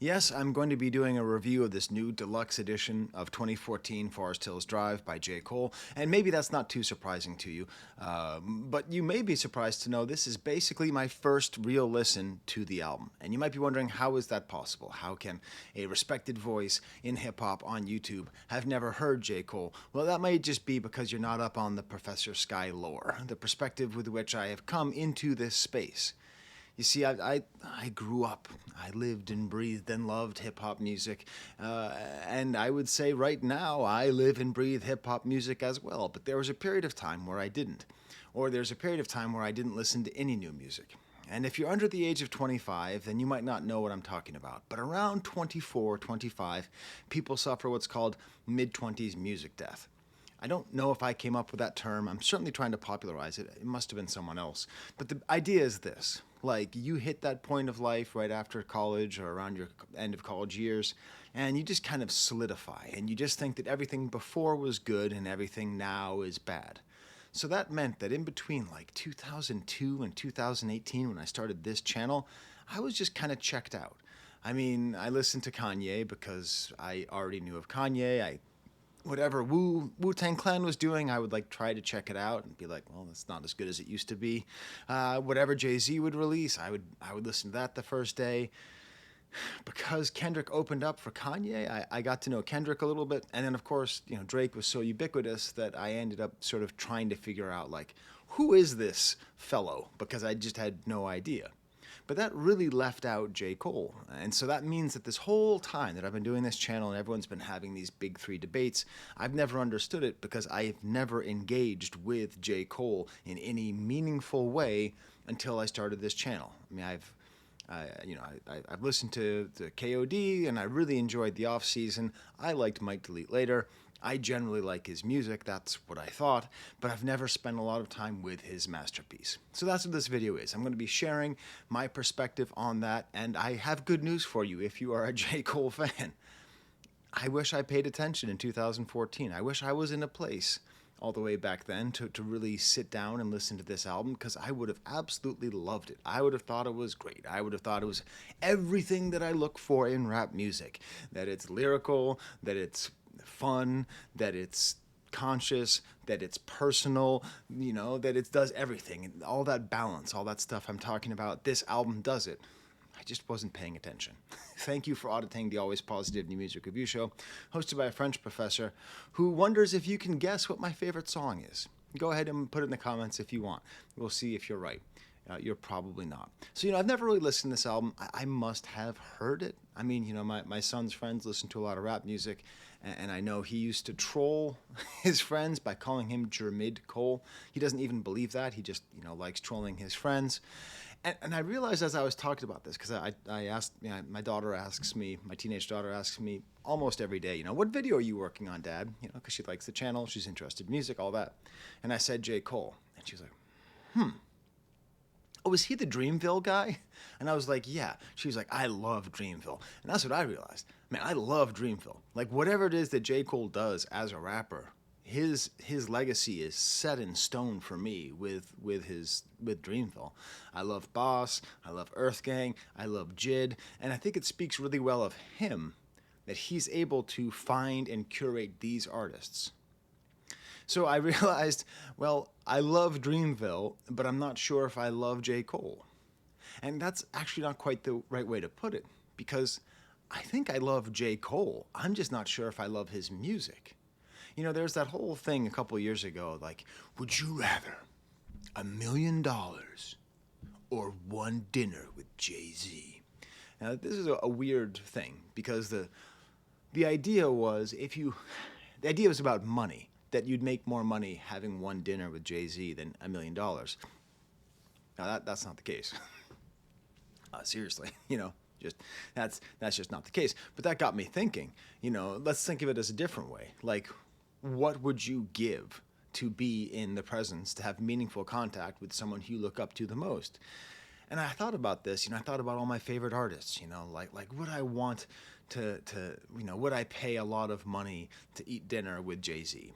Yes, I'm going to be doing a review of this new deluxe edition of 2014 Forest Hills Drive by J. Cole, and maybe that's not too surprising to you, but you may be surprised to know this is basically my first real listen to the album. And you might be wondering, how is that possible? How can a respected voice in hip hop on YouTube have never heard J. Cole? Well, that may just be because you're not up on the Professor Skye lore, the perspective with which I have come into this space. You see, I grew up. I lived and breathed and loved hip hop music. And I would say right now, I live and breathe hip hop music as well. But there was a period of time where I didn't. Or there's a period of time where I didn't listen to any new music. And if you're under the age of 25, then you might not know what I'm talking about. But around 24, 25, people suffer what's called mid 20s music death. I don't know if I came up with that term. I'm certainly trying to popularize it. It must have been someone else. But the idea is this. Like, you hit that point of life right after college or around your end of college years, and you just kind of solidify, and you just think that everything before was good and everything now is bad. So that meant that in between like 2002 and 2018, when I started this channel, I was just kind of checked out. I mean, I listened to Kanye because I already knew of Kanye. Whatever Wu-Tang Clan was doing, I would like try to check it out and be like, well, that's not as good as it used to be. Whatever Jay-Z would release, I would listen to that the first day. Because Kendrick opened up for Kanye, I got to know Kendrick a little bit, and then of course, Drake was so ubiquitous that I ended up sort of trying to figure out like, who is this fellow? Because I just had no idea. But that really left out J. Cole. And so that means that this whole time that I've been doing this channel and everyone's been having these big three debates, I've never understood it because I've never engaged with J. Cole in any meaningful way until I started this channel. I mean, I've listened to the KOD and I really enjoyed the off season. I liked Mike Delete Later. I generally like his music, that's what I thought, but I've never spent a lot of time with his masterpiece. So that's what this video is. I'm going to be sharing my perspective on that, and I have good news for you if you are a J. Cole fan. I wish I paid attention in 2014. I wish I was in a place all the way back then to really sit down and listen to this album, because I would have absolutely loved it. I would have thought it was great. I would have thought it was everything that I look for in rap music. That it's lyrical, that it's fun, that it's conscious, that it's personal, that it does everything. And all that balance, all that stuff I'm talking about, this album does it. I just wasn't paying attention. Thank you for auditing the Always Positive New Music Review Show, hosted by a French professor who wonders if you can guess what my favorite song is. Go ahead and put it in the comments if you want. We'll see if you're right. You're probably not. So, I've never really listened to this album. I must have heard it. I mean, my son's friends listen to a lot of rap music, and I know he used to troll his friends by calling him Jermid Cole. He doesn't even believe that. He just, likes trolling his friends. And I realized as I was talking about this, because I asked, my daughter asks me, my teenage daughter asks me almost every day, what video are you working on, Dad? Because she likes the channel, she's interested in music, all that. And I said J. Cole. And she was like, oh, is he the Dreamville guy? And I was like, yeah. She was like, I love Dreamville. And that's what I realized. Man, I love Dreamville. Like, whatever it is that J. Cole does as a rapper, his legacy is set in stone for me with Dreamville. I love Boss, I love Earth Gang, I love Jid, and I think it speaks really well of him that he's able to find and curate these artists. So I realized, well, I love Dreamville, but I'm not sure if I love J. Cole. And that's actually not quite the right way to put it, because I think I love J. Cole. I'm just not sure if I love his music. There's that whole thing a couple years ago, like, would you rather $1 million or one dinner with Jay-Z? Now, this is a weird thing, because the idea was the idea was about money, that you'd make more money having one dinner with Jay-Z than $1 million. Now, that's not the case. Seriously, that's just not the case. But that got me thinking, let's think of it as a different way. Like, what would you give to be in the presence, to have meaningful contact with someone who you look up to the most? And I thought about this, I thought about all my favorite artists, like would I want to would I pay a lot of money to eat dinner with Jay-Z?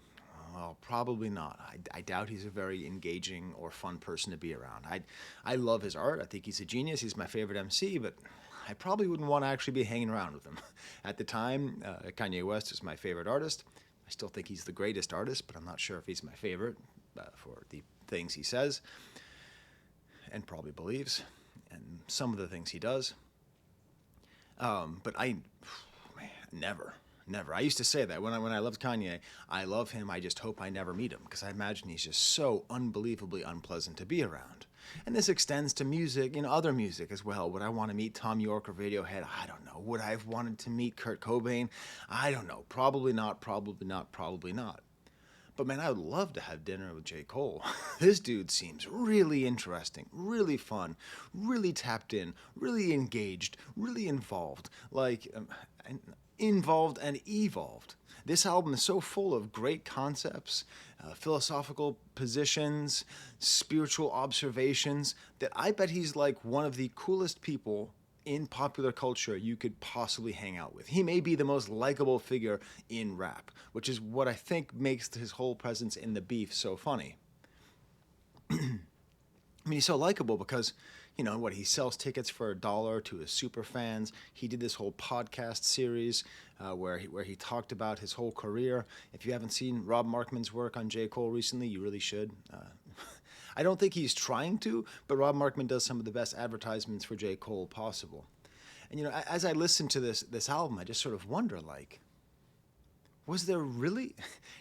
Well, probably not. I doubt he's a very engaging or fun person to be around. I love his art. I think he's a genius. He's my favorite MC, but I probably wouldn't want to actually be hanging around with him. At the time, Kanye West is my favorite artist. I still think he's the greatest artist, but I'm not sure if he's my favorite for the things he says and probably believes and some of the things he does. But man, never. I used to say that when I loved Kanye, I love him. I just hope I never meet him because I imagine he's just so unbelievably unpleasant to be around. And this extends to music, other music as well. Would I want to meet Tom York or Radiohead? I don't know. Would I have wanted to meet Kurt Cobain? I don't know. Probably not. But man, I would love to have dinner with J. Cole. This dude seems really interesting, really fun, really tapped in, really engaged, really involved. Involved and evolved. This album is so full of great concepts, philosophical positions, spiritual observations, that I bet he's like one of the coolest people in popular culture you could possibly hang out with. He may be the most likable figure in rap, which is what I think makes his whole presence in the beef so funny. I mean, he's so likable because, he sells tickets for $1 to his super fans. He did this whole podcast series where he talked about his whole career. If you haven't seen Rob Markman's work on J. Cole recently, you really should. I don't think he's trying to, but Rob Markman does some of the best advertisements for J. Cole possible. And, as I listen to this album, I just sort of wonder, was there really...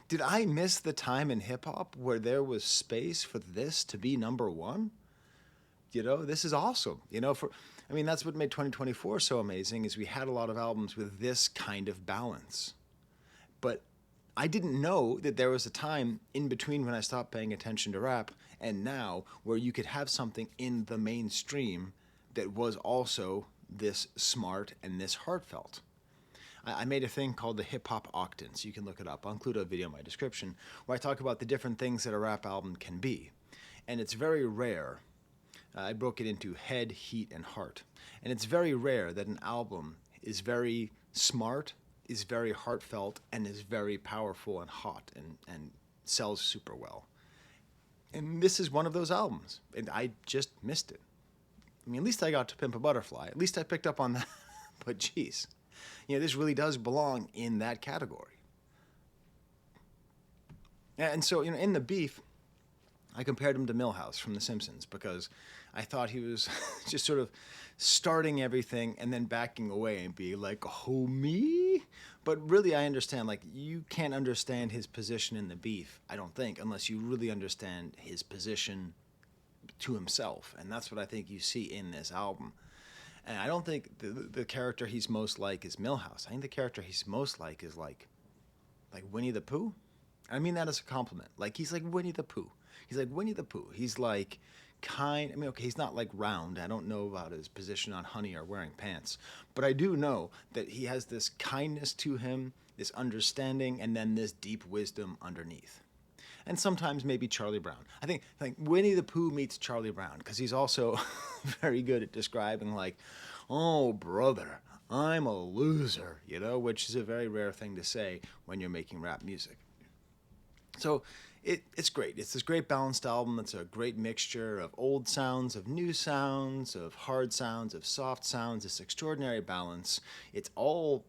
Did I miss the time in hip-hop where there was space for this to be number one? This is awesome. That's what made 2024 so amazing is we had a lot of albums with this kind of balance. But I didn't know that there was a time in between when I stopped paying attention to rap and now where you could have something in the mainstream that was also this smart and this heartfelt. I made a thing called the Hip Hop Octans. You can look it up. I'll include a video in my description where I talk about the different things that a rap album can be. And it's very rare. I broke it into head, heat, and heart. And it's very rare that an album is very smart, is very heartfelt, and is very powerful and hot and sells super well. And this is one of those albums, and I just missed it. At least I got to Pimp a Butterfly. At least I picked up on that. But geez, this really does belong in that category. And so, in the beef, I compared him to Milhouse from The Simpsons because I thought he was just sort of starting everything and then backing away and being like, oh, me? But really, I understand, you can't understand his position in the beef, I don't think, unless you really understand his position to himself. And that's what I think you see in this album. And I don't think the character he's most like is Milhouse. I think the character he's most like is like Winnie the Pooh. I mean that as a compliment. He's like Winnie the Pooh. He's like Winnie the Pooh. He's he's not round. I don't know about his position on Honey or wearing pants. But I do know that he has this kindness to him, this understanding, and then this deep wisdom underneath. And sometimes maybe Charlie Brown. I think Winnie the Pooh meets Charlie Brown because he's also very good at describing oh, brother, I'm a loser, which is a very rare thing to say when you're making rap music. So it's great. It's this great balanced album. It's a great mixture of old sounds, of new sounds, of hard sounds, of soft sounds, this extraordinary balance. It's all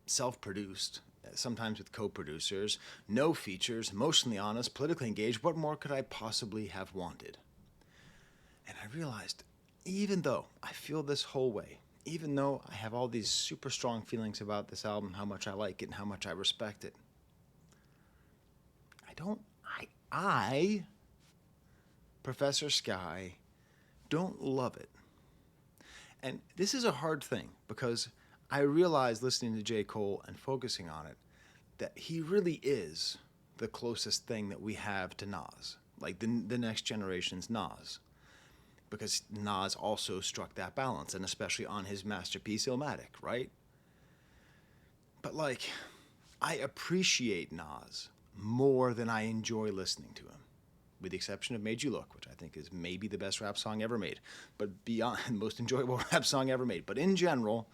self-produced, sometimes with co-producers, no features, emotionally honest, politically engaged. What more could I possibly have wanted? And I realized, even though I feel this whole way, even though I have all these super strong feelings about this album, how much I like it and how much I respect it, I, Professor Skye, don't love it. And this is a hard thing because I realized listening to J. Cole and focusing on it that he really is the closest thing that we have to Nas, the next generation's Nas. Because Nas also struck that balance, and especially on his masterpiece Illmatic, right? But I appreciate Nas more than I enjoy listening to him, with the exception of Made You Look, which I think is maybe the best rap song ever made, but beyond most enjoyable rap song ever made. But in general,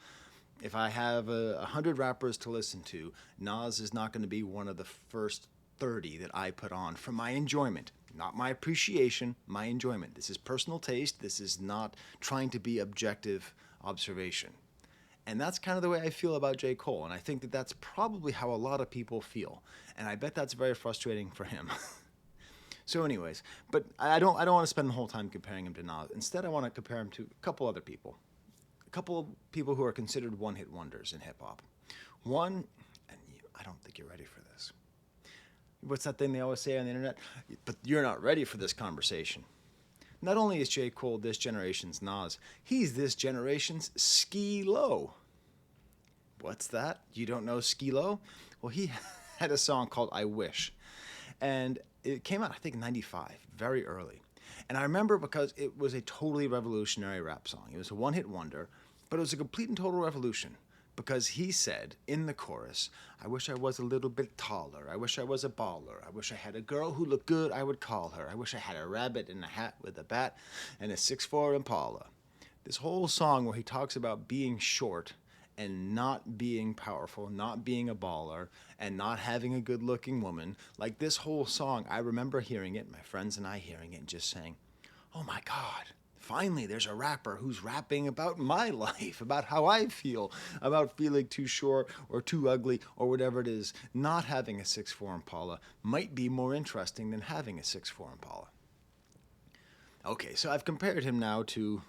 if I have 100 rappers to listen to, Nas is not going to be one of the first 30 that I put on for my enjoyment. Not my appreciation, my enjoyment. This is personal taste. This is not trying to be objective observation. And that's kind of the way I feel about J. Cole. And I think that that's probably how a lot of people feel. And I bet that's very frustrating for him. So anyways, but I don't want to spend the whole time comparing him to Nas. Instead, I want to compare him to a couple other people. A couple of people who are considered one-hit wonders in hip-hop. One, and I don't think you're ready for this. What's that thing they always say on the internet? But you're not ready for this conversation. Not only is J. Cole this generation's Nas, he's this generation's Skye Low. What's that? You don't know Skye Low? Well, he had a song called I Wish. And it came out, I think, in 95, very early. And I remember because it was a totally revolutionary rap song. It was a one-hit wonder, but it was a complete and total revolution. Because he said in the chorus, I wish I was a little bit taller. I wish I was a baller. I wish I had a girl who looked good, I would call her. I wish I had a rabbit in a hat with a bat and a 6'4" Impala. This whole song where he talks about being short and not being powerful, not being a baller, and not having a good-looking woman. Like this whole song, I remember hearing it, my friends and I hearing it, and just saying, oh my God. Finally, there's a rapper who's rapping about my life, about how I feel, about feeling too short or too ugly or whatever it is. Not having a 6'4" Impala might be more interesting than having a 6'4" Impala. Okay, so I've compared him now to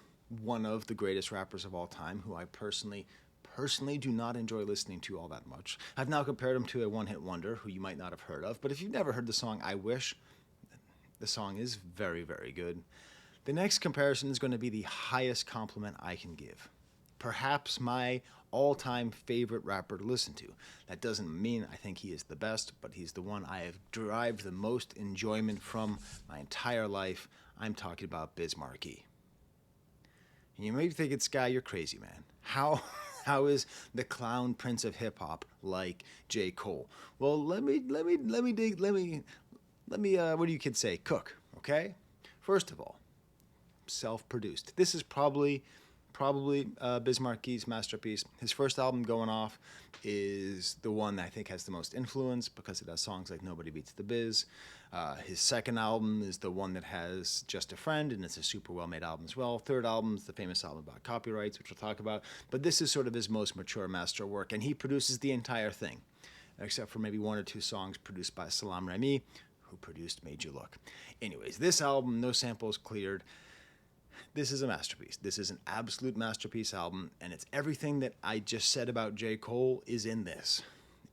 one of the greatest rappers of all time, who I personally do not enjoy listening to all that much. I've now compared him to a one-hit wonder who you might not have heard of, but if you've never heard the song I Wish, the song is very, very good. The next comparison is going to be the highest compliment I can give. Perhaps my all-time favorite rapper to listen to. That doesn't mean I think he is the best, but he's the one I have derived the most enjoyment from my entire life. I'm talking about Biz Markie. And you may think it's Skye, you're crazy, man. How is the clown prince of hip-hop like J. Cole? Well, let me, what do you kids say? Cook, okay? First of all, self-produced. This is probably Biz Markie's masterpiece. His first album, Going Off, is the one that I think has the most influence because it has songs like Nobody Beats the Biz. His second album is the one that has Just a Friend, and it's a super well-made album as well. Third album is the famous album about copyrights, which we'll talk about. But this is sort of his most mature masterwork, and he produces the entire thing, except for maybe one or two songs produced by Salam Remy, who produced Made You Look. Anyways, this album, no samples cleared. This is a masterpiece. This is an absolute masterpiece album, and it's everything that I just said about J. Cole is in this.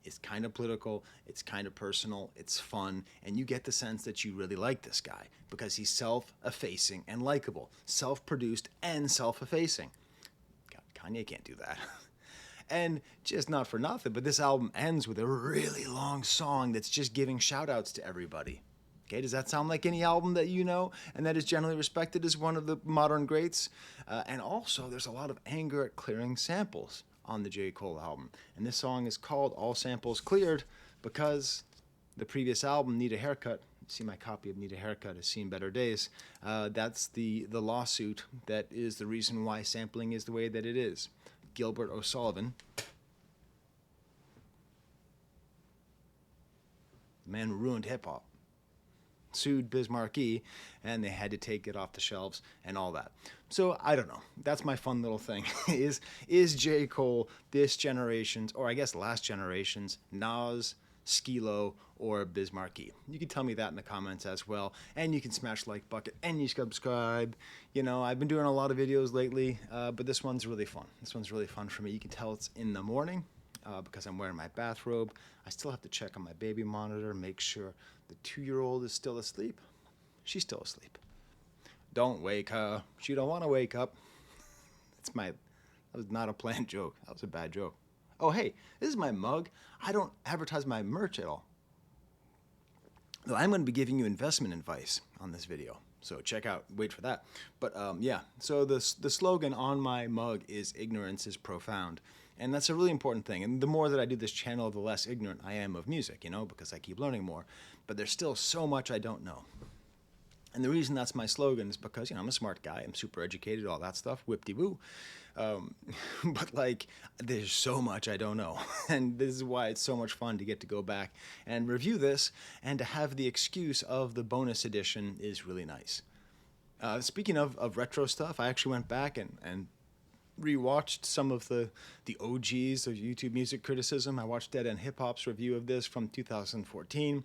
It's kind of political, it's kind of personal, it's fun, and you get the sense that you really like this guy because he's self-effacing and likable, self-produced and self-effacing. God, Kanye can't do that. And just not for nothing, but this album ends with a really long song that's just giving shout-outs to everybody. Okay, does that sound like any album that you know and that is generally respected as one of the modern greats? And also, there's a lot of anger at clearing samples on the J. Cole album. And this song is called All Samples Cleared because the previous album, Need a Haircut, see my copy of Need a Haircut has seen better days. That's the lawsuit that is the reason why sampling is the way that it is. Gilbert O'Sullivan, the man who ruined hip-hop, sued Biz Markie, and they had to take it off the shelves and all that. So I don't know. That's my fun little thing. Is J. Cole this generation's, or I guess last generation's, Nas, Skye Low, or Biz Markie? You can tell me that in the comments as well, and you can smash the like bucket and you subscribe. You know, I've been doing a lot of videos lately, but this one's really fun. This one's really fun for me. You can tell it's in the morning because I'm wearing my bathrobe. I still have to check on my baby monitor, make sure the 2-year-old is still asleep. She's still asleep. Don't wake her. She don't want to wake up. That was not a planned joke. That was a bad joke. Oh, hey, this is my mug. I don't advertise my merch at all. Though I'm going to be giving you investment advice on this video. So wait for that. But yeah, so the slogan on my mug is ignorance is profound. And that's a really important thing. And the more that I do this channel, the less ignorant I am of music, you know, because I keep learning more. But there's still so much I don't know. And the reason that's my slogan is because, you know, I'm a smart guy. I'm super educated, all that stuff, whip-de-woo. But, like, there's so much I don't know. And this is why it's so much fun to get to go back and review this. And to have the excuse of the bonus edition is really nice. Speaking of retro stuff, I actually went back and rewatched some of the OGs of YouTube music criticism. I watched Dead End Hip Hop's review of this from 2014.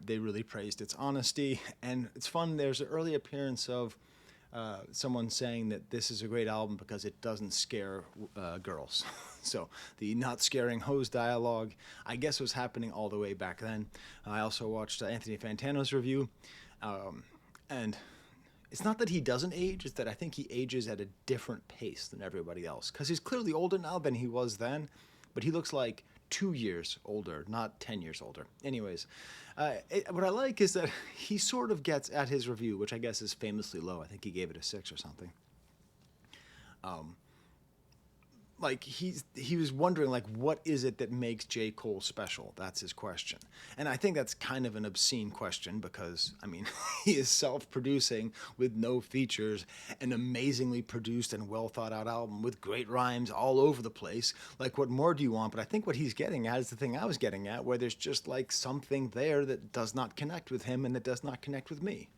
They really praised its honesty, and it's fun. There's an early appearance of someone saying that this is a great album because it doesn't scare girls. So the not scaring hose dialogue, I guess, was happening all the way back then. I also watched Anthony Fantano's review, and it's not that he doesn't age, it's that I think he ages at a different pace than everybody else. Because he's clearly older now than he was then, but he looks like 2 years older, not 10 years older. Anyways, what I like is that he sort of gets at his review, which I guess is famously low. I think he gave it a 6 or something. Like he was wondering, like, what is it that makes J. Cole special? That's his question. And I think that's kind of an obscene question because, I mean, he is self-producing with no features, an amazingly produced and well thought out album with great rhymes all over the place. Like, what more do you want? But I think what he's getting at is the thing I was getting at, where there's just like something there that does not connect with him and that does not connect with me.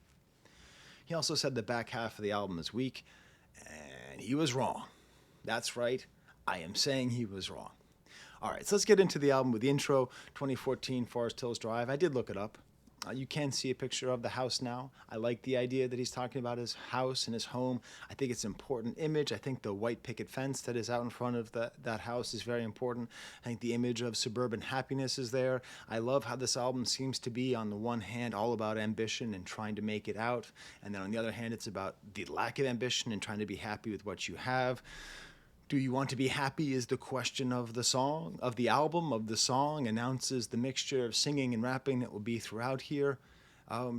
He also said the back half of the album is weak, and he was wrong. That's right. I am saying he was wrong. All right, so let's get into the album with the intro, 2014 Forest Hills Drive. I did look it up. You can see a picture of the house now. I like the idea that he's talking about his house and his home. I think it's an important image. I think the white picket fence that is out in front of that house is very important. I think the image of suburban happiness is there. I love how this album seems to be, on the one hand, all about ambition and trying to make it out. And then on the other hand, it's about the lack of ambition and trying to be happy with what you have. Do you want to be happy is the question of the song, of the album, of the song, announces the mixture of singing and rapping that will be throughout here.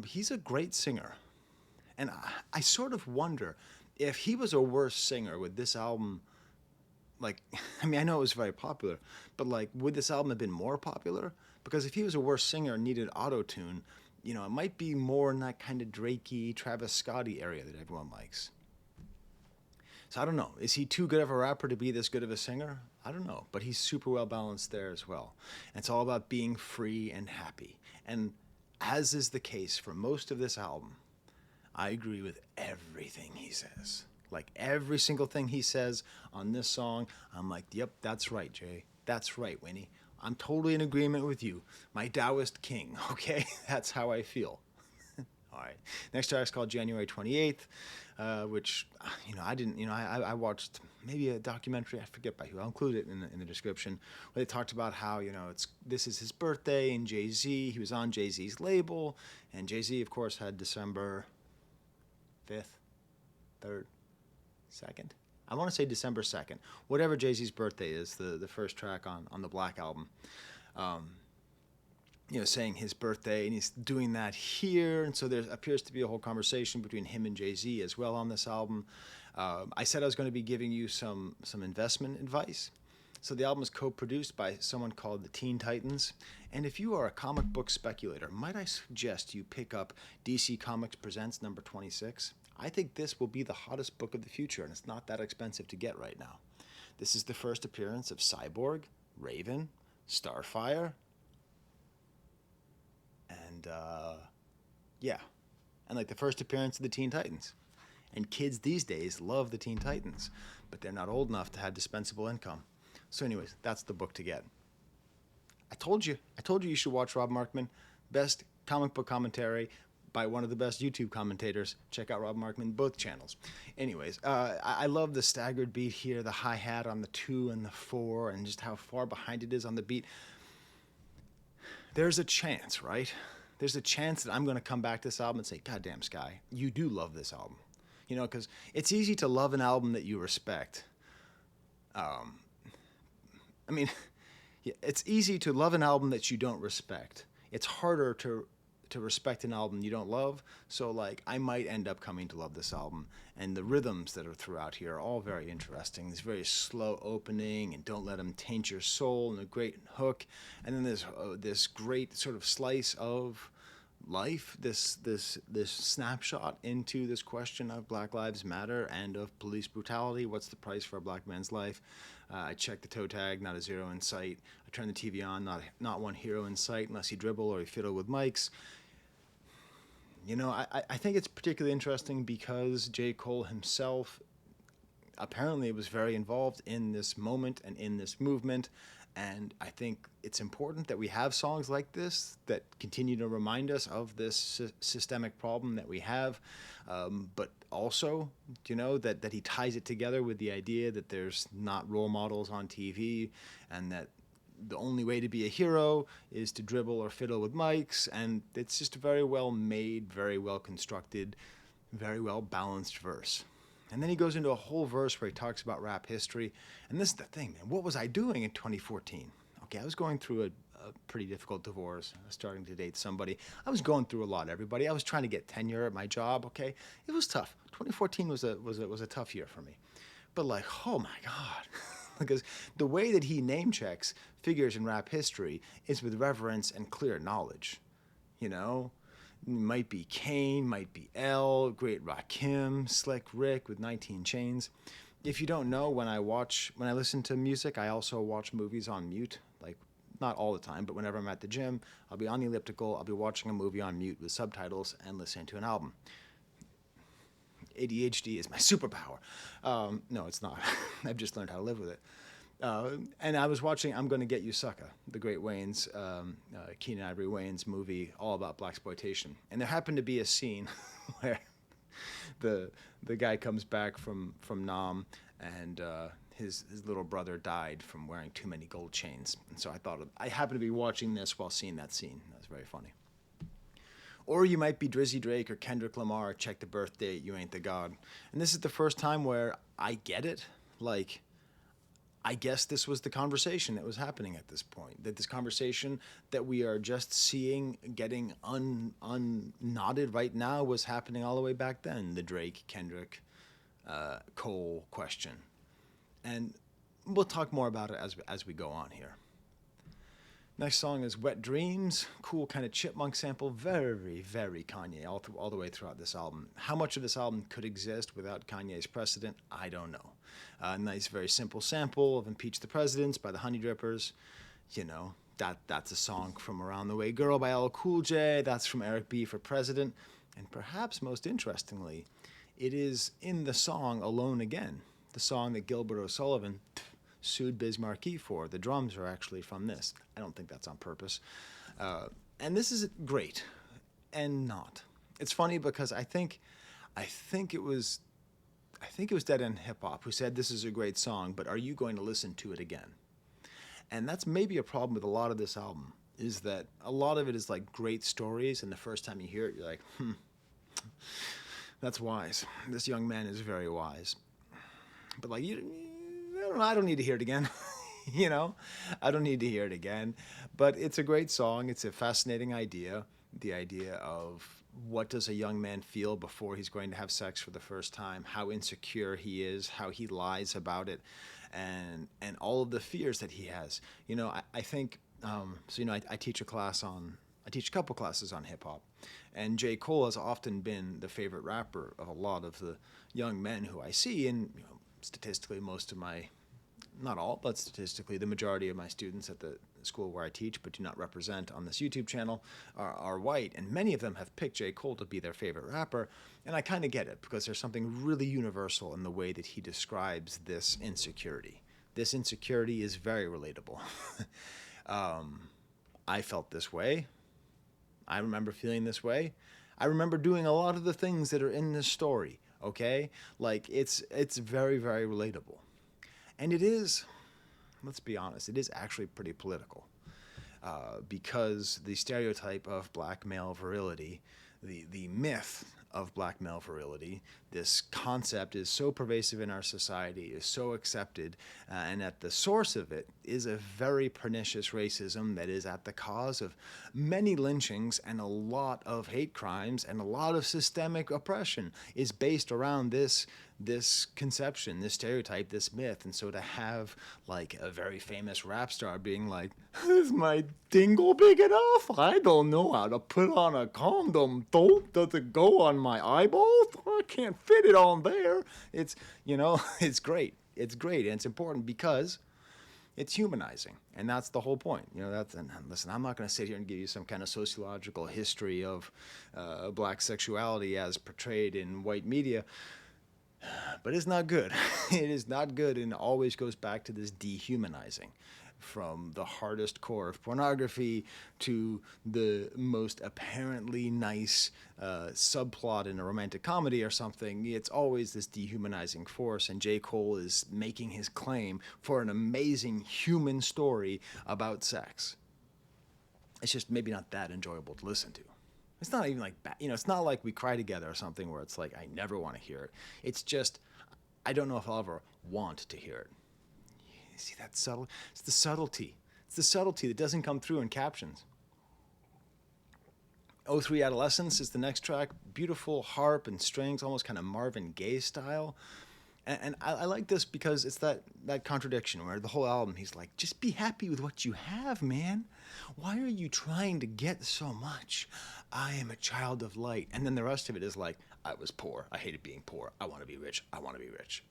He's a great singer. And I sort of wonder if he was a worse singer with this album, like, I mean, I know it was very popular, but like, would this album have been more popular? Because if he was a worse singer and needed auto-tune, you know, it might be more in that kind of Drakey, Travis Scotty area that everyone likes. So I don't know. Is he too good of a rapper to be this good of a singer? I don't know. But he's super well balanced there as well. And it's all about being free and happy. And as is the case for most of this album, I agree with everything he says. Like every single thing he says on this song, I'm like, yep, that's right, Jay. That's right, Winnie. I'm totally in agreement with you. My Taoist king, okay? That's how I feel. All right. Next track is called January 28th, which, you know, I didn't, you know, I watched maybe a documentary, I forget by who, I'll include it in the description, where they talked about how, you know, this is his birthday, and Jay-Z, he was on Jay-Z's label, and Jay-Z, of course, had December 5th, 3rd, 2nd? I want to say December 2nd. Whatever Jay-Z's birthday is, the first track on the Black Album. You know, saying his birthday, and he's doing that here, and so there appears to be a whole conversation between him and Jay-Z as well on this album. I said I was going to be giving you some investment advice. So the album is co-produced by someone called the Teen Titans, and if you are a comic book speculator, might I suggest you pick up DC Comics Presents number 26? I think this will be the hottest book of the future, and it's not that expensive to get right now. This is the first appearance of Cyborg, Raven, Starfire, and yeah, and like the first appearance of the Teen Titans. And kids these days love the Teen Titans, but they're not old enough to have dispensable income. So anyways, that's the book to get. I told you you should watch Rob Markman. Best comic book commentary by one of the best YouTube commentators. Check out Rob Markman, both channels. Anyways, I love the staggered beat here, the hi-hat on the 2 and the 4, and just how far behind it is on the beat. There's a chance, right? There's a chance that I'm going to come back to this album and say, God damn, Skye, you do love this album. You know, because it's easy to love an album that you respect. I mean, it's easy to love an album that you don't respect. It's harder to respect an album you don't love. So, like, I might end up coming to love this album. And the rhythms that are throughout here are all very interesting. This very slow opening, and Don't Let Them Taint Your Soul, and a great hook. And then there's this great sort of slice of life, this snapshot into this question of Black Lives Matter and of police brutality. What's the price for a black man's life? I check the toe tag, not a zero in sight. I turn the TV on, not one hero in sight unless he dribble or he fiddle with mics. You know, I think it's particularly interesting because J. Cole himself apparently was very involved in this moment and in this movement. And I think it's important that we have songs like this that continue to remind us of this systemic problem that we have. But also, that he ties it together with the idea that there's not role models on TV, and that the only way to be a hero is to dribble or fiddle with mics. And it's just a very well made, very well constructed, very well balanced verse. And then he goes into a whole verse where he talks about rap history. And this is the thing, man. What was I doing in 2014? Okay, I was going through a pretty difficult divorce. I was starting to date somebody. I was going through a lot, everybody. I was trying to get tenure at my job, okay? It was tough. 2014 was a tough year for me. But like, oh my God. Because the way that he name checks figures in rap history is with reverence and clear knowledge. Might be Kane, might be L, Great Rakim, Slick Rick with 19 Chains. If you don't know, when I listen to music, I also watch movies on mute. Like, not all the time, but whenever I'm at the gym, I'll be on the elliptical, I'll be watching a movie on mute with subtitles and listening to an album. ADHD is my superpower. No, it's not. I've just learned how to live with it. And I was watching I'm Gonna Get You Sucker, the great Wayans, Keenan Ivory Wayans movie all about blaxploitation. And there happened to be a scene where the guy comes back from Nam, and his little brother died from wearing too many gold chains. And so I happened to be watching this while seeing that scene. That was very funny. Or you might be Drizzy Drake or Kendrick Lamar, check the birth date, you ain't the god. And this is the first time where I get it. Like, I guess this was the conversation that was happening at this point. That this conversation that we are just seeing getting unknotted right now was happening all the way back then. The Drake, Kendrick, Cole question. And we'll talk more about it as we go on here. Next song is Wet Dreams, cool kind of chipmunk sample, very, very Kanye all the way throughout this album. How much of this album could exist without Kanye's precedent, I don't know. Nice, very simple sample of Impeach the Presidents by the Honey Drippers. That's a song from Around the Way Girl by LL Cool J, that's from Eric B. for President, and perhaps most interestingly, it is in the song Alone Again, the song that Gilbert O'Sullivan sued Biz Markie for. The drums are actually from this. I don't think that's on purpose. And this is great, and not. It's funny because I think it was Dead End Hip Hop who said this is a great song, but are you going to listen to it again? And that's maybe a problem with a lot of this album, is that a lot of it is like great stories, and the first time you hear it, you're like, that's wise. This young man is very wise. But like, I don't need to hear it again. I don't need to hear it again. But it's a great song. It's a fascinating idea. The idea of what does a young man feel before he's going to have sex for the first time, how insecure he is, how he lies about it, and all of the fears that he has. I think, I teach a couple classes on hip hop. And J. Cole has often been the favorite rapper of a lot of the young men who I see, and statistically not all, but statistically the majority of my students at the school where I teach but do not represent on this YouTube channel are white, and many of them have picked J. Cole to be their favorite rapper, and I kind of get it, because there's something really universal in the way that he describes this insecurity. This insecurity is very relatable. I felt this way. I remember feeling this way. I remember doing a lot of the things that are in this story, okay? Like, it's very, very relatable. And it is, let's be honest, it is actually pretty political, because the stereotype of black male virility, the myth of black male virility, this concept is so pervasive in our society, is so accepted, and at the source of it is a very pernicious racism that is at the cause of many lynchings and a lot of hate crimes, and a lot of systemic oppression is based around this conception, this stereotype, this myth. And so to have like a very famous rap star being like, is my dingle big enough? I don't know how to put on a condom. Does it go on my eyeballs? I can't fit it on there. It's, it's great. It's great. And it's important because it's humanizing. And that's the whole point. And listen, I'm not going to sit here and give you some kind of sociological history of black sexuality as portrayed in white media. But it's not good. It is not good, and it always goes back to this dehumanizing. From the hardest core of pornography to the most apparently nice subplot in a romantic comedy or something, it's always this dehumanizing force. And J. Cole is making his claim for an amazing human story about sex. It's just maybe not that enjoyable to listen to. It's not even like, it's not like We Cry Together or something where it's like, I never want to hear it. It's just, I don't know if I'll ever want to hear it. You see that subtle? It's the subtlety. It's the subtlety that doesn't come through in captions. '03 Adolescence is the next track. Beautiful harp and strings, almost kind of Marvin Gaye style. And I like this because it's that contradiction where the whole album, he's like, just be happy with what you have, man. Why are you trying to get so much? I am a child of light. And then the rest of it is like, I was poor. I hated being poor. I want to be rich. I want to be rich.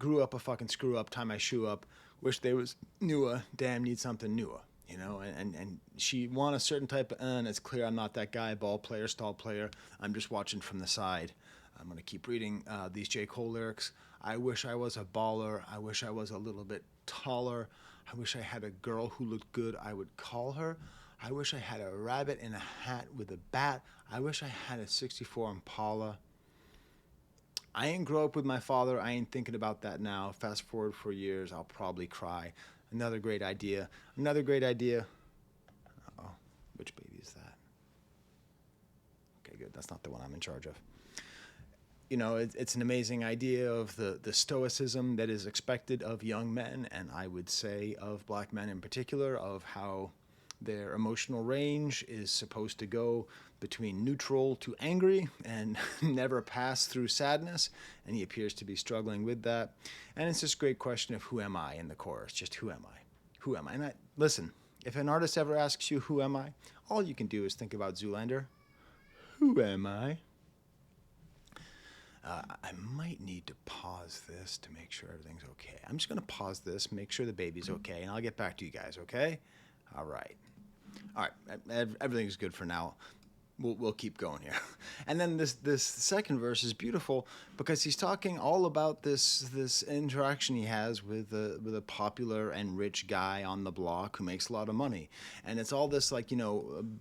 Grew up a fucking screw up, tie my shoe up. Wish there was newer. Damn, need something newer. You know, and she want a certain type of, and it's clear I'm not that guy, ball player, stall player. I'm just watching from the side. I'm going to keep reading these J. Cole lyrics. I wish I was a baller. I wish I was a little bit taller. I wish I had a girl who looked good. I would call her. I wish I had a rabbit in a hat with a bat. I wish I had a 64 Impala. I ain't grow up with my father. I ain't thinking about that now. Fast forward 4 years, I'll probably cry. Another great idea. Another great idea. Uh-oh. Which baby is that? Okay, good. That's not the one I'm in charge of. You know, it's an amazing idea of the stoicism that is expected of young men, and I would say of black men in particular, of how their emotional range is supposed to go between neutral to angry and never pass through sadness, and he appears to be struggling with that. And it's this great question of who am I in the chorus, just who am I? Who am I? And listen, if an artist ever asks you who am I, all you can do is think about Zoolander. Who am I? I might need to pause this to make sure everything's okay. I'm just going to pause this, make sure the baby's okay, and I'll get back to you guys, okay? All right. All right, everything's good for now. We'll keep going here. And then this second verse is beautiful because he's talking all about this interaction he has with a popular and rich guy on the block who makes a lot of money. And it's all this like,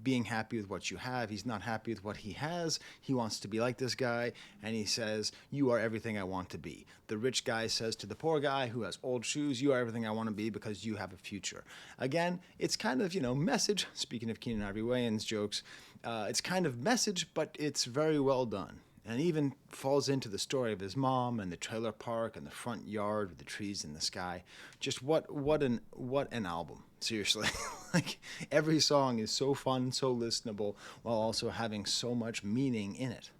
being happy with what you have. He's not happy with what he has. He wants to be like this guy, and he says, "You are everything I want to be." The rich guy says to the poor guy who has old shoes, "You are everything I want to be because you have a future." Again, it's kind of, message. Speaking of Keenan Ivory Wayans jokes, it's kind of message, but it's very well done. And even falls into the story of his mom and the trailer park and the front yard with the trees in the sky. Just what an album. Seriously. Like every song is so fun, so listenable, while also having so much meaning in it.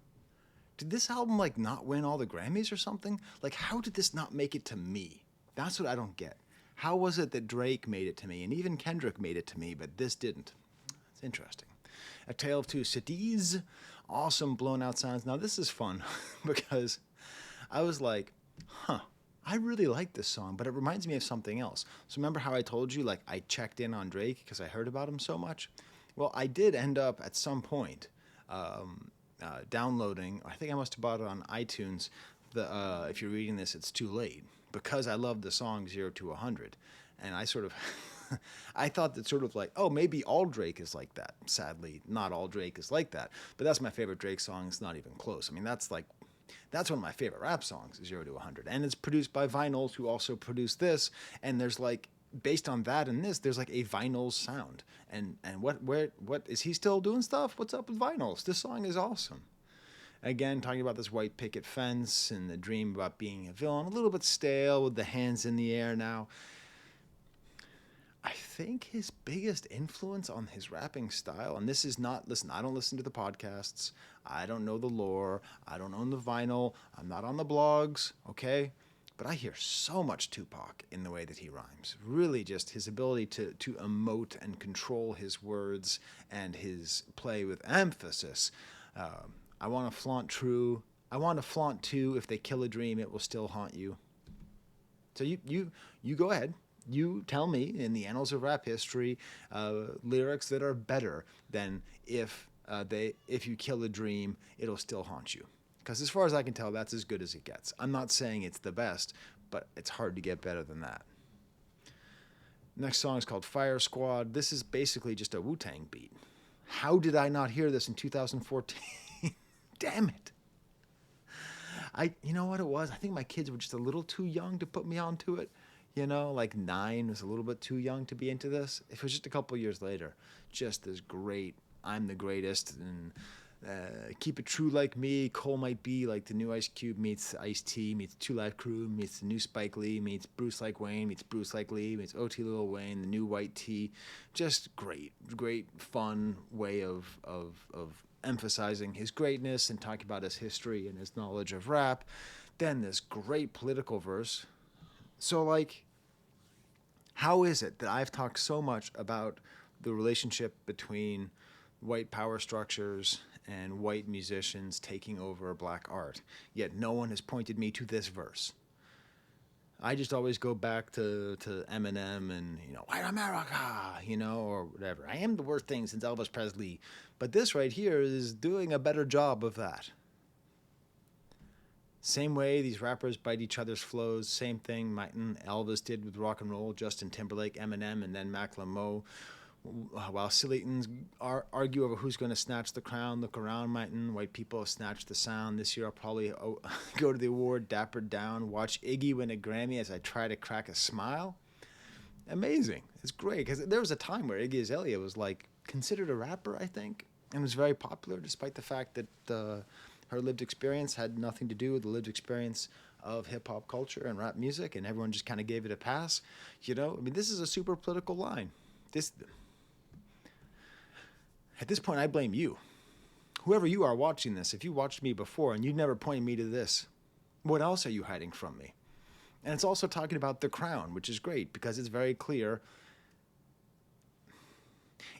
Did this album like not win all the Grammys or something? Like how did this not make it to me? That's what I don't get. How was it that Drake made it to me and even Kendrick made it to me, but this didn't? It's interesting. A Tale of Two Cities, awesome blown out sounds. Now this is fun because I was like, I really like this song, but it reminds me of something else. So remember how I told you like I checked in on Drake because I heard about him so much? Well, I did end up at some point downloading, I think I must have bought it on iTunes, if you're reading this, it's too late, because I love the song 0 to 100. And I sort of... I thought that sort of like, oh, maybe all Drake is like that. Sadly, not all Drake is like that. But that's my favorite Drake song. It's not even close. I mean, that's one of my favorite rap songs, 0 to 100. And it's produced by Vinyls, who also produced this. And there's like, based on that and this, there's like a Vinyls sound. And what is he still doing stuff? What's up with Vinyls? This song is awesome. Again, talking about this white picket fence and the dream about being a villain. A little bit stale with the hands in the air now. I think his biggest influence on his rapping style, and this is not, listen, I don't listen to the podcasts, I don't know the lore, I don't own the vinyl, I'm not on the blogs, okay? But I hear so much Tupac in the way that he rhymes. Really just his ability to emote and control his words and his play with emphasis. I want to flaunt true. I want to flaunt too. If they kill a dream, it will still haunt you. So you go ahead. You tell me in the annals of rap history lyrics that are better than if you kill a dream, it'll still haunt you. Because as far as I can tell, that's as good as it gets. I'm not saying it's the best, but it's hard to get better than that. Next song is called Fire Squad. This is basically just a Wu-Tang beat. How did I not hear this in 2014? Damn it. You know what it was? I think my kids were just a little too young to put me onto it. You know, like 9 was a little bit too young to be into this. It was just a couple years later. Just this great, I'm the greatest, and Keep It True Like Me, Cole Might Be, like the new Ice Cube meets Ice-T, meets Two Live Crew, meets the new Spike Lee, meets Bruce Like Wayne, meets Bruce Like Lee, meets O.T. Lil Wayne, the new White Tee. Just great, fun way of emphasizing his greatness and talking about his history and his knowledge of rap. Then this great political verse. So, like, how is it that I've talked so much about the relationship between white power structures and white musicians taking over black art, yet no one has pointed me to this verse? I just always go back to Eminem and, White America, or whatever. I am the worst thing since Elvis Presley. But this right here is doing a better job of that. Same way these rappers bite each other's flows. Same thing Elvis did with rock and roll, Justin Timberlake, Eminem, and then Macklemore. While Sillytons argue over who's going to snatch the crown, look around, white people have snatched the sound. This year I'll probably go to the award, dapper down, watch Iggy win a Grammy as I try to crack a smile. Amazing. It's great, because there was a time where Iggy Azalea was considered a rapper, I think, and was very popular, despite the fact that her lived experience had nothing to do with the lived experience of hip-hop culture and rap music, and everyone just kind of gave it a pass. This is a super political line. At this point, I blame you. Whoever you are watching this, if you watched me before and you never pointed me to this, what else are you hiding from me? And it's also talking about the crown, which is great because it's very clear.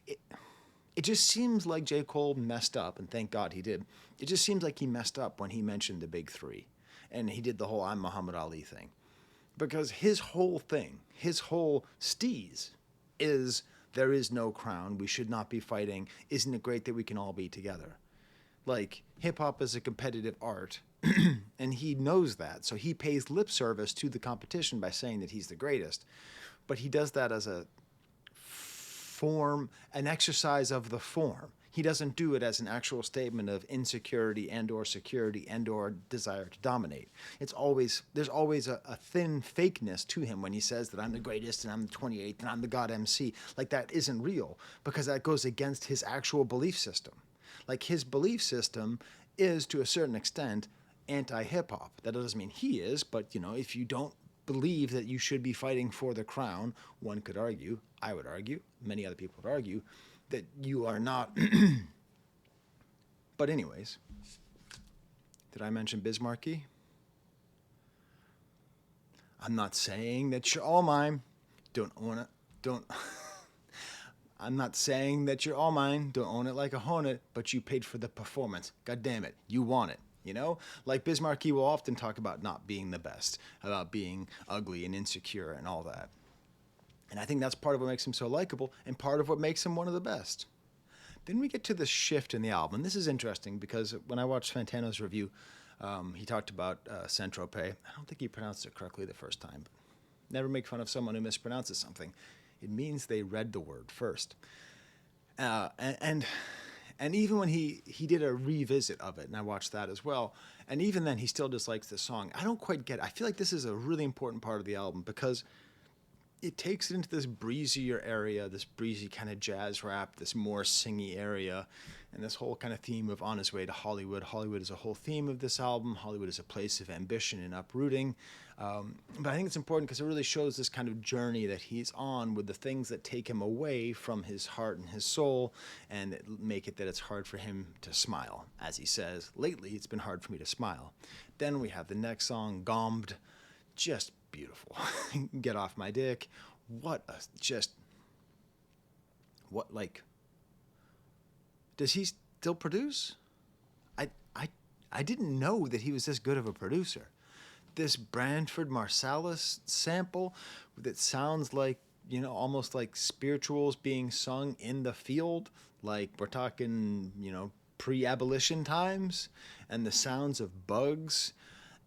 It just seems like J. Cole messed up, and thank God he did. It just seems like he messed up when he mentioned the big three, and he did the whole I'm Muhammad Ali thing. Because his whole thing, his whole steez is, there is no crown, we should not be fighting, isn't it great that we can all be together? Hip-hop is a competitive art, and he knows that, so he pays lip service to the competition by saying that he's the greatest. But he does that as a form, an exercise of the form. He doesn't do it as an actual statement of insecurity and or security and or desire to dominate. There's always a thin fakeness to him when he says that I'm the greatest and I'm the 28th and I'm the God MC. That isn't real, because that goes against his actual belief system. His belief system is, to a certain extent, anti-hip-hop. That doesn't mean he is, but if you don't believe that you should be fighting for the crown, one could argue, I would argue, many other people would argue, that you are not. But anyways, did I mention Bismarcky? I'm not saying that you're all mine. Don't own it. Don't. I'm not saying that you're all mine. Don't own it like a hornet, but you paid for the performance. God damn it. You want it. Bismarcky will often talk about not being the best, about being ugly and insecure and all that. And I think that's part of what makes him so likable and part of what makes him one of the best. Then we get to the shift in the album. And this is interesting because when I watched Fantano's review, he talked about Saint-Tropez. I don't think he pronounced it correctly the first time. But never make fun of someone who mispronounces something. It means they read the word first. And even when he did a revisit of it, and I watched that as well, and even then he still dislikes the song. I don't quite get it. I feel like this is a really important part of the album because it takes it into this breezier area, this breezy kind of jazz rap, this more singy area, and this whole kind of theme of on his way to Hollywood. Hollywood is a whole theme of this album. Hollywood is a place of ambition and uprooting. But I think it's important because it really shows this kind of journey that he's on with the things that take him away from his heart and his soul and make it that it's hard for him to smile. As he says, lately it's been hard for me to smile. Then we have the next song, Gommed, just beautiful. Get off my dick. Does he still produce? I didn't know that he was this good of a producer. This Branford Marsalis sample that sounds like, almost like spirituals being sung in the field. We're talking, pre-abolition times, and the sounds of bugs,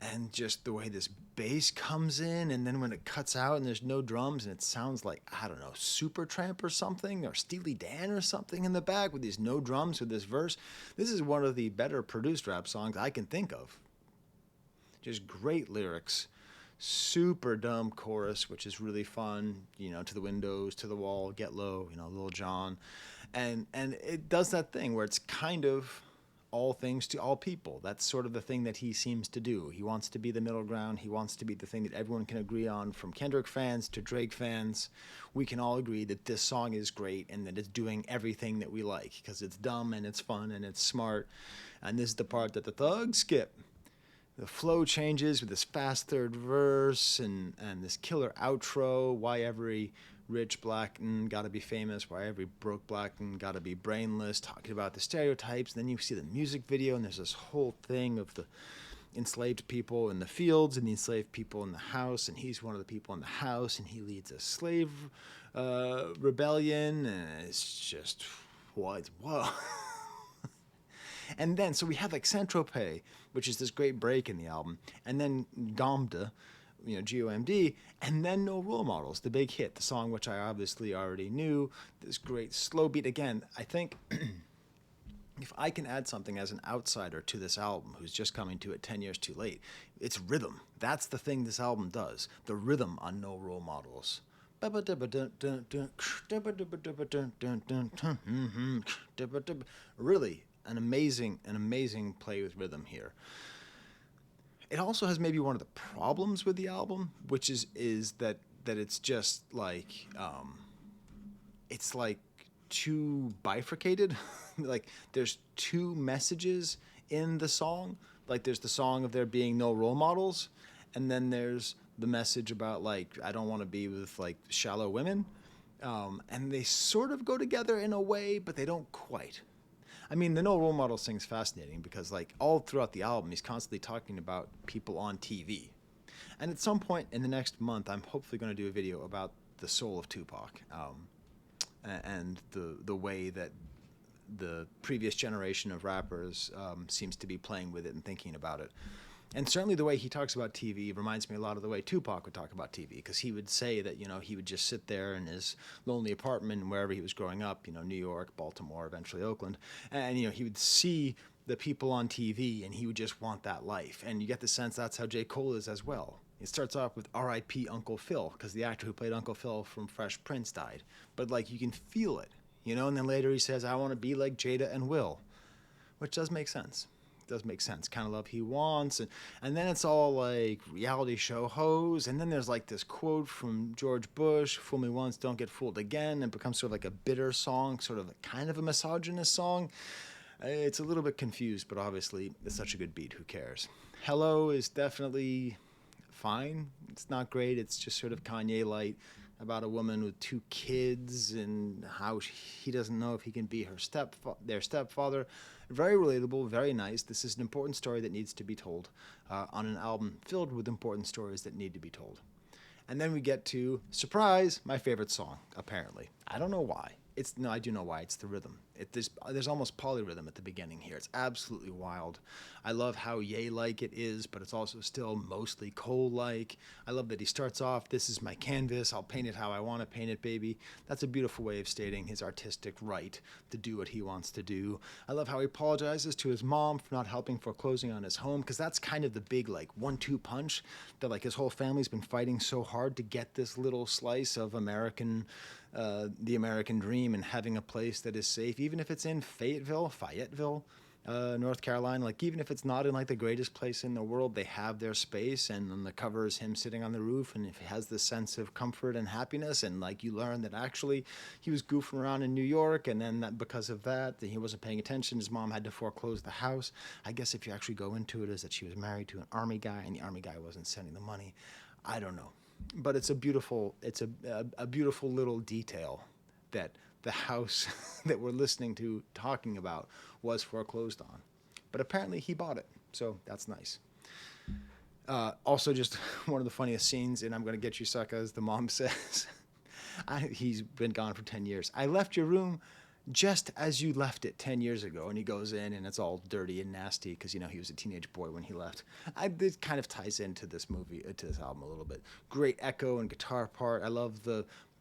and just the way this bass comes in, and then when it cuts out and there's no drums and it sounds like, I don't know, Supertramp or something, or Steely Dan or something in the back with these no drums with this verse. This is one of the better produced rap songs I can think of. Just great lyrics, super dumb chorus, which is really fun, to the windows, to the wall, get low, Lil Jon. And it does that thing where it's kind of all things to all people. That's sort of the thing that he seems to do. He wants to be the middle ground. He wants to be the thing that everyone can agree on, from Kendrick fans to Drake fans. We can all agree that this song is great and that it's doing everything that we like, because it's dumb and it's fun and it's smart. And this is the part that the thugs skip. The flow changes with this fast third verse and this killer outro. Why every rich black gotta be famous, why every broke black gotta be brainless, talking about the stereotypes. And then you see the music video, and there's this whole thing of the enslaved people in the fields and the enslaved people in the house, and he's one of the people in the house, and he leads a slave rebellion, and it's just, what? Whoa. And then, so we have like Saint-Tropez, which is this great break in the album, and then Gomde, Gomd, and then No Role Models, the big hit, the song which I obviously already knew, this great slow beat. Again, I think if I can add something as an outsider to this album who's just coming to it 10 years too late, it's rhythm. That's the thing this album does, the rhythm on No Role Models. Really an amazing play with rhythm here. It also has maybe one of the problems with the album, which is that it's just like it's like too bifurcated. Like there's two messages in the song. Like there's the song of there being no role models, and then there's the message about like I don't want to be with like shallow women, and they sort of go together in a way, but they don't quite. I mean, the No Role Models thing's fascinating because, like, all throughout the album, he's constantly talking about people on TV. And at some point in the next month, I'm hopefully going to do a video about the soul of Tupac, and the way that the previous generation of rappers seems to be playing with it and thinking about it. And certainly the way he talks about TV reminds me a lot of the way Tupac would talk about TV, because he would say that, he would just sit there in his lonely apartment wherever he was growing up, New York, Baltimore, eventually Oakland, and, he would see the people on TV and he would just want that life. And you get the sense that's how J. Cole is as well. It starts off with R.I.P. Uncle Phil, because the actor who played Uncle Phil from Fresh Prince died. But, like, you can feel it, and then later he says, I want to be like Jada and Will, which does make sense. Does make sense, kind of love he wants, and then it's all like reality show hoes, and then there's like this quote from George Bush, fool me once, don't get fooled again, and becomes sort of like a bitter song, sort of kind of a misogynist song. It's a little bit confused, but obviously it's such a good beat, who cares? Hello is definitely fine. It's not great, it's just sort of Kanye light about a woman with 2 kids and how he doesn't know if he can be their stepfather. Very relatable, very nice. This is an important story that needs to be told on an album filled with important stories that need to be told. And then we get to, surprise, my favorite song, apparently. I don't know why. I do know why. It's the rhythm. There's almost polyrhythm at the beginning here. It's absolutely wild. I love how Ye-like it is, but it's also still mostly Cole-like. I love that he starts off, this is my canvas, I'll paint it how I want to paint it, baby. That's a beautiful way of stating his artistic right to do what he wants to do. I love how he apologizes to his mom for not helping foreclosing on his home, because that's kind of the big, like, 1-2 punch that, like, his whole family's been fighting so hard to get this little slice of the American dream, and having a place that is safe, even if it's in Fayetteville, North Carolina. Like, even if it's not in like the greatest place in the world, they have their space, and on the cover is him sitting on the roof, and if he has this sense of comfort and happiness, and like you learn that actually he was goofing around in New York, and then that because of that he wasn't paying attention, his mom had to foreclose the house. I guess if you actually go into it, is that she was married to an army guy, and the army guy wasn't sending the money. I don't know, but it's a beautiful little detail that the house that we're listening to talking about was foreclosed on. But apparently he bought it, so that's nice. Also, just one of the funniest scenes, and I'm going to get you suckers, the mom says, he's been gone for 10 years. I left your room just as you left it 10 years ago. And he goes in and it's all dirty and nasty because, you know, he was a teenage boy when he left. It kind of ties into this movie, to this album a little bit. Great echo and guitar part. I love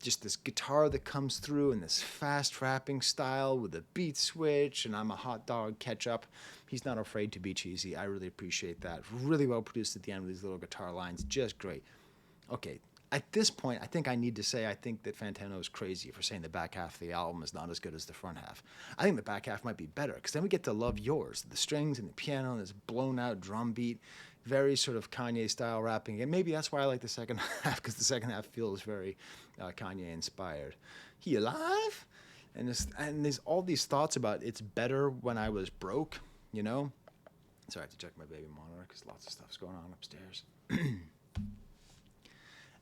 just this guitar that comes through in this fast rapping style with a beat switch and I'm a hot dog ketchup. He's not afraid to be cheesy. I really appreciate that. Really well produced at the end with these little guitar lines. Just great. Okay, at this point, I think I need to say I think that Fantano is crazy for saying the back half of the album is not as good as the front half. I think the back half might be better because then we get to Love Yours. The strings and the piano and this blown out drum beat, very sort of Kanye style rapping. And maybe that's why I like the second half because the second half feels very Kanye inspired. He alive? And there's all these thoughts about it's better when I was broke, you know? Sorry, I have to check my baby monitor because lots of stuff's going on upstairs.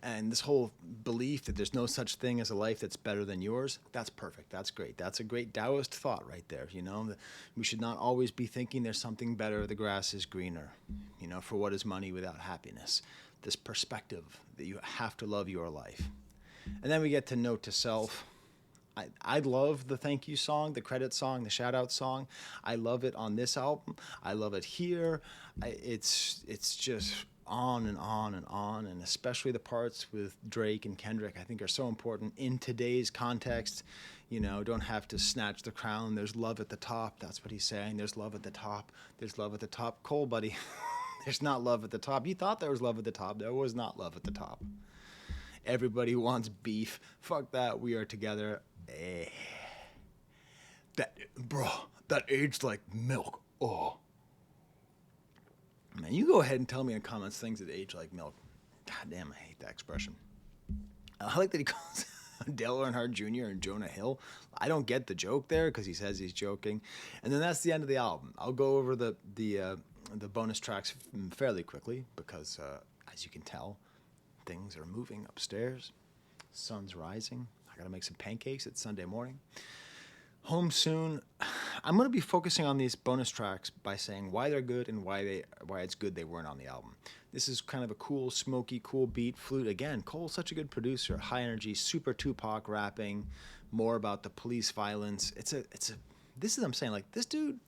And this whole belief that there's no such thing as a life that's better than yours, that's perfect. That's great. That's a great Taoist thought right there, you know? That we should not always be thinking there's something better, the grass is greener, you know, for what is money without happiness. This perspective that you have to love your life. And then we get to Note to Self. I love the thank you song, the credit song, the shout out song. I love it on this album. I love it here. It's just on and on and on, and especially the parts with Drake and Kendrick I think are so important in today's context. You know, don't have to snatch the crown. There's love at the top. That's what he's saying. There's love at the top. There's love at the top. Cole, buddy, there's not love at the top. You thought there was love at the top. There was not love at the top. Everybody wants beef. Fuck that. We are together. That aged like milk. Oh. Man, you go ahead and tell me in the comments things that age like milk. God damn, I hate that expression. I like that he calls Dale Earnhardt Jr. and Jonah Hill. I don't get the joke there because he says he's joking. And then that's the end of the album. I'll go over the bonus tracks fairly quickly because, as you can tell, things are moving upstairs. Sun's rising. I got to make some pancakes. It's Sunday morning. Home Soon. I'm going to be focusing on these bonus tracks by saying why they're good and why it's good they weren't on the album. This is kind of a cool, smoky, cool beat. Flute, again, Cole's such a good producer. High energy, super Tupac rapping, more about the police violence. This is what I'm saying, like, this dude's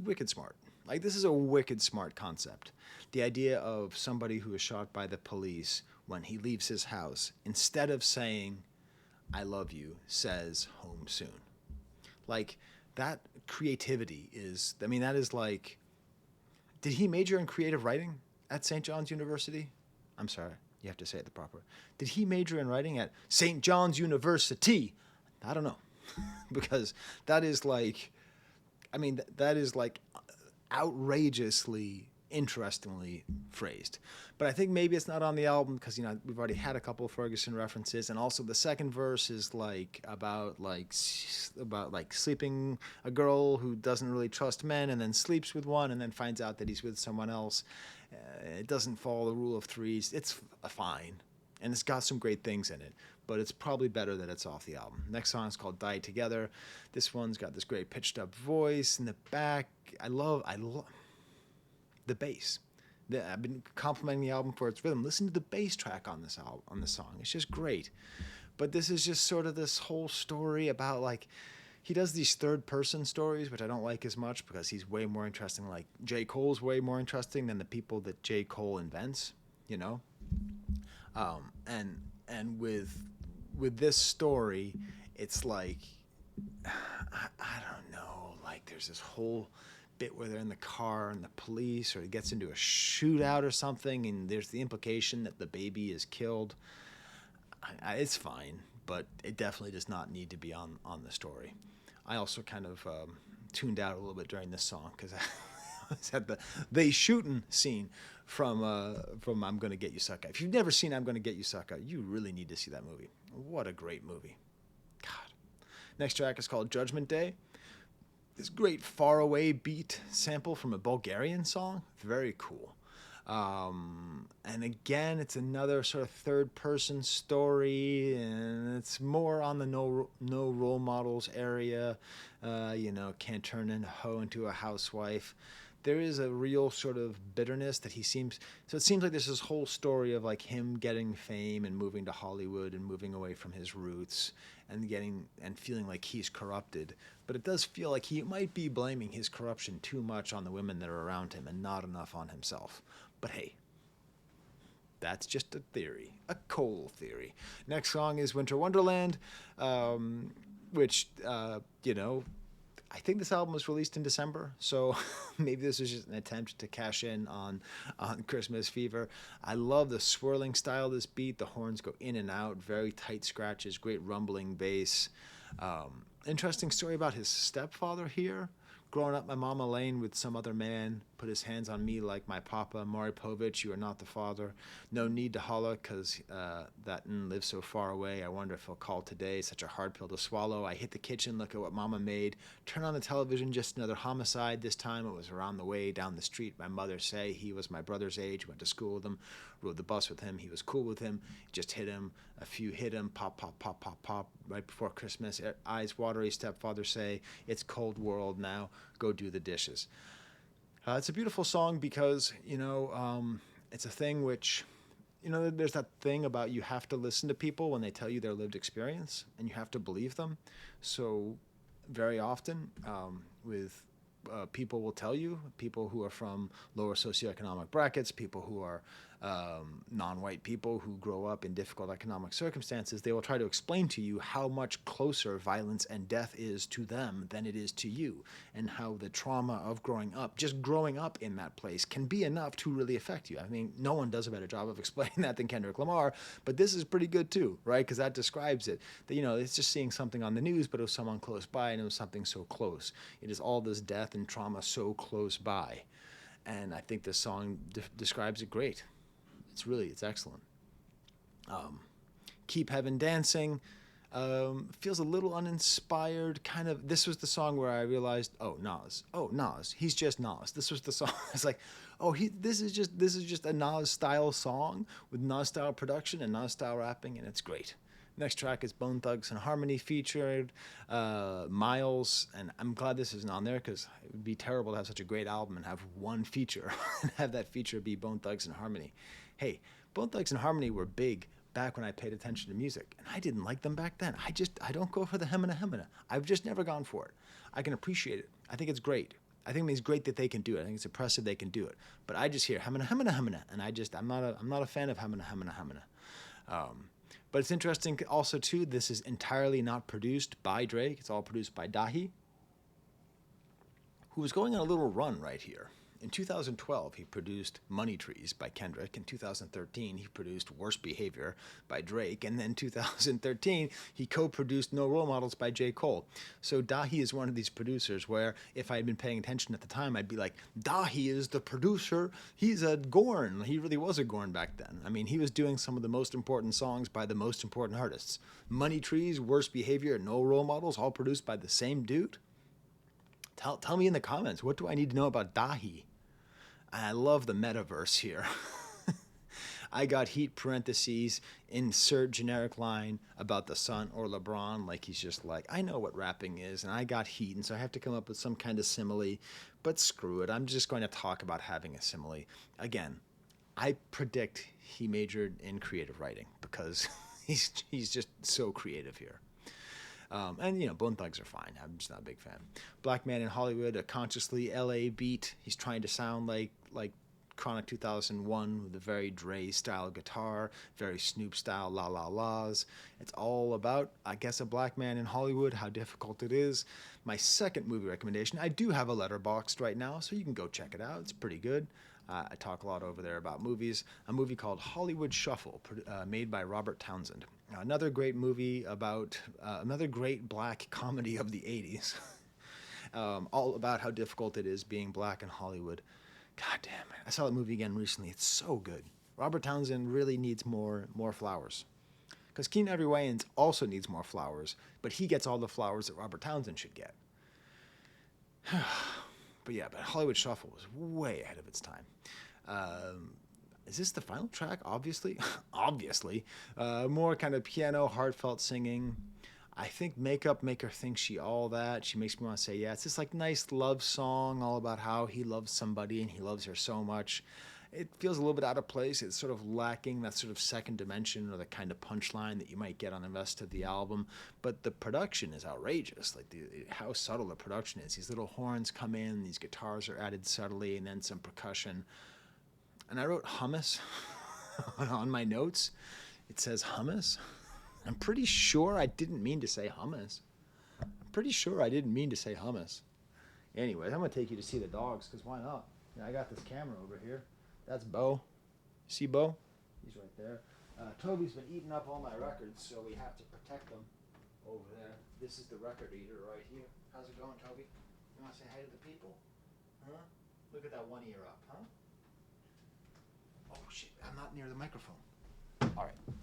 wicked smart. Like, this is a wicked smart concept. The idea of somebody who is shot by the police when he leaves his house, instead of saying, I love you, says home soon. Like, that creativity is, I mean, that is like, did he major in creative writing at St. John's University? I'm sorry, you have to say it the proper way. Did he major in writing at St. John's University? I don't know. Because that is like, I mean, that is like outrageously, interestingly phrased. But I think maybe it's not on the album because, you know, we've already had a couple of Ferguson references, and also the second verse is like about sleeping a girl who doesn't really trust men and then sleeps with one and then finds out that he's with someone else. It doesn't follow the rule of threes. It's fine, and it's got some great things in it, but it's probably better that it's off the album. Next song is called Die Together. This one's got this great pitched up voice in the back. I love the bass. I've been complimenting the album for its rhythm. Listen to the bass track on this song. It's just great. But this is just sort of this whole story about, like, he does these third-person stories, which I don't like as much because he's way more interesting. Like, J. Cole's way more interesting than the people that J. Cole invents, you know? And with this story, it's like, I don't know, like, there's this whole bit where they're in the car and the police, or he gets into a shootout or something, and there's the implication that the baby is killed. It's fine, but it definitely does not need to be on the story. I also kind of tuned out a little bit during this song because I was at the shooting scene from I'm Gonna Get You Sucker. If you've never seen I'm Gonna Get You Sucker, you really need to see that movie. What a great movie. God. Next track is called Judgment Day. This great faraway beat sample from a Bulgarian song. Very cool. And again, it's another sort of third-person story, and it's more on the no role models area. You know, can't turn a hoe into a housewife. there is a real sort of bitterness that he seems. So it seems like there's this whole story of like him getting fame and moving to Hollywood and moving away from his roots and getting and feeling like he's corrupted. But it does feel like he might be blaming his corruption too much on the women that are around him and not enough on himself. But hey, that's just a theory, a Cole theory. Next song is Winter Wonderland, which, I think this album was released in December, so maybe this is just an attempt to cash in on Christmas fever. I love the swirling style of this beat. The horns go in and out, very tight scratches, great rumbling bass. Interesting story about his stepfather here. Growing up, my mom Elaine with some other man put his hands on me like my papa, Maury Povich, you are not the father. No need to holla, because that lives so far away. I wonder if he'll call today. Such a hard pill to swallow. I hit the kitchen, look at what mama made. Turn on the television, just another homicide. This time it was around the way, down the street. My mother say he was my brother's age, went to school with him, rode the bus with him. He was cool with him, just hit him. A few hit him, pop, pop, pop, pop, pop, right before Christmas. Eyes watery, stepfather say, it's cold world now, go do the dishes. It's a beautiful song because, it's a thing which, there's that thing about you have to listen to people when they tell you their lived experience, and you have to believe them. So very often with people will tell you, people who are from lower socioeconomic brackets, people who are non-white people who grow up in difficult economic circumstances, they will try to explain to you how much closer violence and death is to them than it is to you, and how the trauma of growing up, just growing up in that place, can be enough to really affect you. I mean, no one does a better job of explaining that than Kendrick Lamar, but this is pretty good too, right? Because that describes it. That, it's just seeing something on the news, but it was someone close by, and it was something so close. It is all this death and trauma so close by. And I think this song describes it great. It's excellent. Keep Heaven Dancing feels a little uninspired. Kind of. This was the song where I realized, Nas. He's just Nas. This was the song. It's like, this is just a Nas style song with Nas style production and Nas style rapping, and it's great. Next track is Bone Thugs and Harmony featured Miles, and I'm glad this isn't on there because it would be terrible to have such a great album and have one feature and have that feature be Bone Thugs and Harmony. Hey, Bone Thugs and Harmony were big back when I paid attention to music, and I didn't like them back then. I don't go for the hemina. I've just never gone for it. I can appreciate it. I think it's great. I think it's great that they can do it. I think it's impressive they can do it. But I just hear hemina, and I'm not a fan of hemina. But it's interesting also too, this is entirely not produced by Drake. It's all produced by Dahi, who was going on a little run right here. In 2012, he produced Money Trees by Kendrick. In 2013, he produced Worst Behavior by Drake. And then 2013, he co-produced No Role Models by J. Cole. So Dahi is one of these producers where if I had been paying attention at the time, I'd be like, Dahi is the producer. He's a Gorn. He really was a Gorn back then. I mean, he was doing some of the most important songs by the most important artists. Money Trees, Worst Behavior, No Role Models, all produced by the same dude. Tell me in the comments, what do I need to know about Dahi? I love the metaverse here. I got heat parentheses, insert generic line about the sun or LeBron, like he's just like, I know what rapping is, and I got heat, and so I have to come up with some kind of simile, but screw it, I'm just going to talk about having a simile. Again, I predict he majored in creative writing, because he's just so creative here. And Bone Thugs are fine. I'm just not a big fan. Black Man in Hollywood, a consciously LA beat. He's trying to sound like Chronic 2001 with a very Dre style guitar, very Snoop style la la la's. It's all about, I guess, a black man in Hollywood, how difficult it is. My second movie recommendation, I do have a Letterboxd right now, so you can go check it out. It's pretty good. I talk a lot over there about movies. A movie called Hollywood Shuffle, made by Robert Townsend. Another great movie about another great black comedy of the 80s. All about how difficult it is being black in Hollywood. God damn it. I saw that movie again recently. It's so good. Robert Townsend really needs more flowers. Because Keenan Ivory Wayans also needs more flowers, but he gets all the flowers that Robert Townsend should get. But Hollywood Shuffle was way ahead of its time. Is this the final track? Obviously. Obviously. More kind of piano, heartfelt singing. I think makeup make her think she all that. She makes me want to say, yeah, it's this like nice love song all about how he loves somebody and he loves her so much. It feels a little bit out of place. It's sort of lacking that sort of second dimension or the kind of punchline that you might get on the rest of the album. But the production is outrageous. Like how subtle the production is. These little horns come in, these guitars are added subtly, and then some percussion. And I wrote hummus on my notes. It says hummus. I'm pretty sure I didn't mean to say hummus. I'm pretty sure I didn't mean to say hummus. Anyways, I'm going to take you to see the dogs, because why not? I got this camera over here. That's Bo. See Bo? He's right there. Toby's been eating up all my records, so we have to protect them over there. This is the record eater right here. How's it going, Toby? You want to say hi to the people? Huh? Look at that one ear up, huh? Oh, shit. I'm not near the microphone. All right.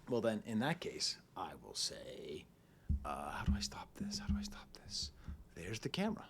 Well, then, in that case, I will say, how do I stop this? How do I stop this? There's the camera.